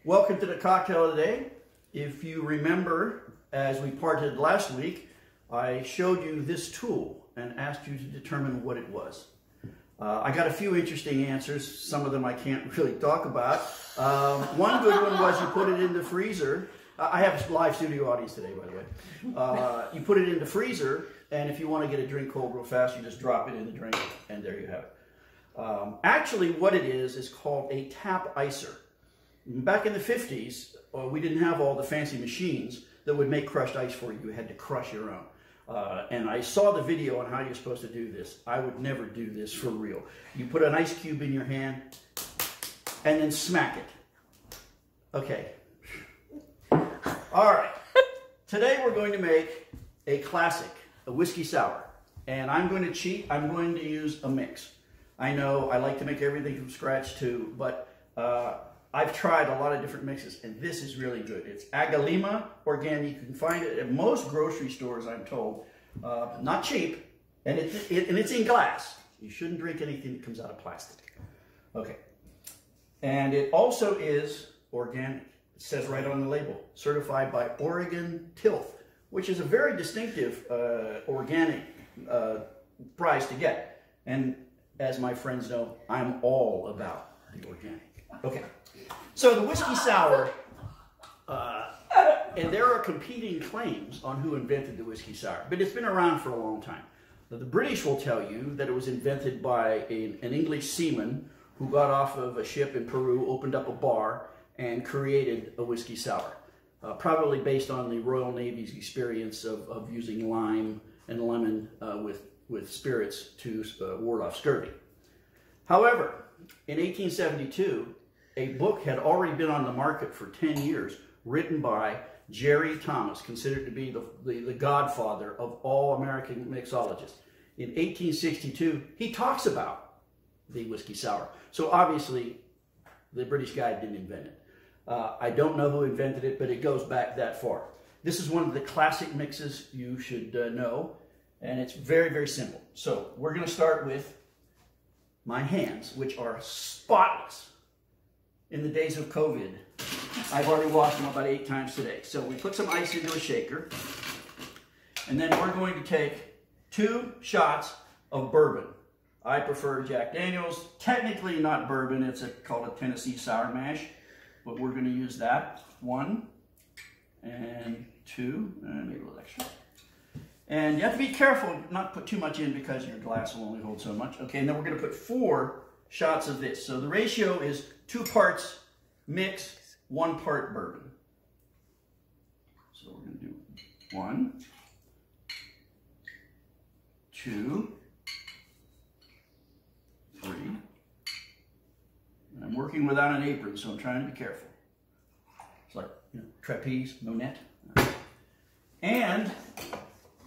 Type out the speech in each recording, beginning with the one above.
Welcome to the cocktail of the day. If you remember, as we parted last week, I showed you this tool and asked you to determine what it was. I got a few interesting answers. Some of them I can't really talk about. One good one was you put it in the freezer. I have a live studio audience today, by the way. You put it in the freezer, and if you want to get a drink cold real fast, you just drop it in the drink, and there you have it. Actually, what it is called a tap icer. Back in the 50s, we didn't have all the fancy machines that would make crushed ice for you. You had to crush your own. And I saw the video on how you're supposed to do this. I would never do this for real. You put an ice cube in your hand and then smack it. Okay. All right. Today we're going to make a classic, a whiskey sour. And I'm going to cheat. I'm going to use a mix. I know I like to make everything from scratch too, but I've tried a lot of different mixes, and this is really good. It's Agalima organic. You can find it at most grocery stores, I'm told. Not cheap, and it's in glass. You shouldn't drink anything that comes out of plastic. Okay. And it also is organic. It says right on the label, certified by Oregon Tilth, which is a very distinctive organic prize to get. And as my friends know, I'm all about the organic. Okay. So the whiskey sour, and there are competing claims on who invented the whiskey sour, but it's been around for a long time. Now, the British will tell you that it was invented by an English seaman who got off of a ship in Peru, opened up a bar, and created a whiskey sour, probably based on the Royal Navy's experience of using lime and lemon with spirits to ward off scurvy. However, in 1872, a book had already been on the market for 10 years, written by Jerry Thomas, considered to be the godfather of all American mixologists. In 1862, he talks about the whiskey sour. So obviously, the British guy didn't invent it. I don't know who invented it, but it goes back that far. This is one of the classic mixes you should know, and it's very, very simple. So we're going to start with my hands, which are spotless. In the days of COVID, I've already washed them about 8 times today. So we put some ice into a shaker, and then we're going to take 2 shots of bourbon. I prefer Jack Daniels. Technically not bourbon, it's called a Tennessee Sour Mash, but we're going to use that. 1 and 2, and maybe a little extra. And you have to be careful not to put too much in because your glass will only hold so much. Okay, and then we're going to put 4 shots of this. So the ratio is 2 parts mix, 1 part bourbon. So we're going to do 1, 2, 3. And I'm working without an apron, so I'm trying to be careful. It's like, you know, trapeze, no net. And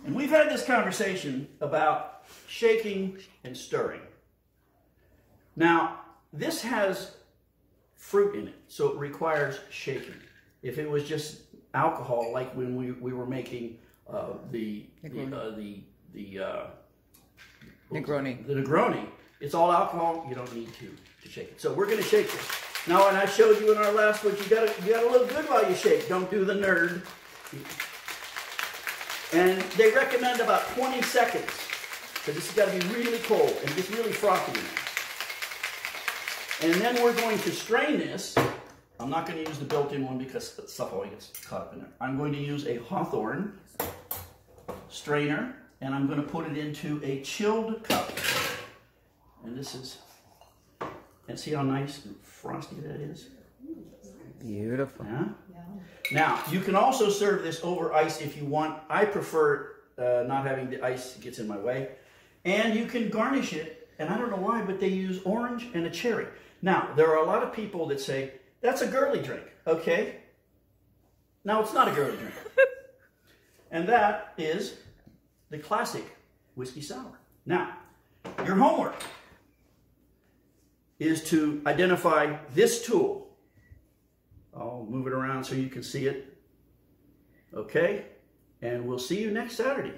we've had this conversation about shaking and stirring. Now, this has fruit in it, so it requires shaking. If it was just alcohol, like when we were making the Negroni, it's all alcohol. You don't need to shake it. So we're going to shake this. Now, and I showed you in our last one, you got to look good while you shake. Don't do the nerd. And they recommend about 20 seconds, because this has got to be really cold and just really frothy. And then we're going to strain this. I'm not going to use the built-in one because the stuff always gets caught up in there. I'm going to use a Hawthorne strainer, and I'm going to put it into a chilled cup. And this is, and see how nice and frosty that is? Beautiful. Yeah? Now, you can also serve this over ice if you want. I prefer not having the ice gets in my way. And you can garnish it, and I don't know why, but they use orange and a cherry. Now, there are a lot of people that say, that's a girly drink, okay? Now, it's not a girly drink. And that is the classic whiskey sour. Now, your homework is to identify this tool. I'll move it around so you can see it. Okay? And we'll see you next Saturday.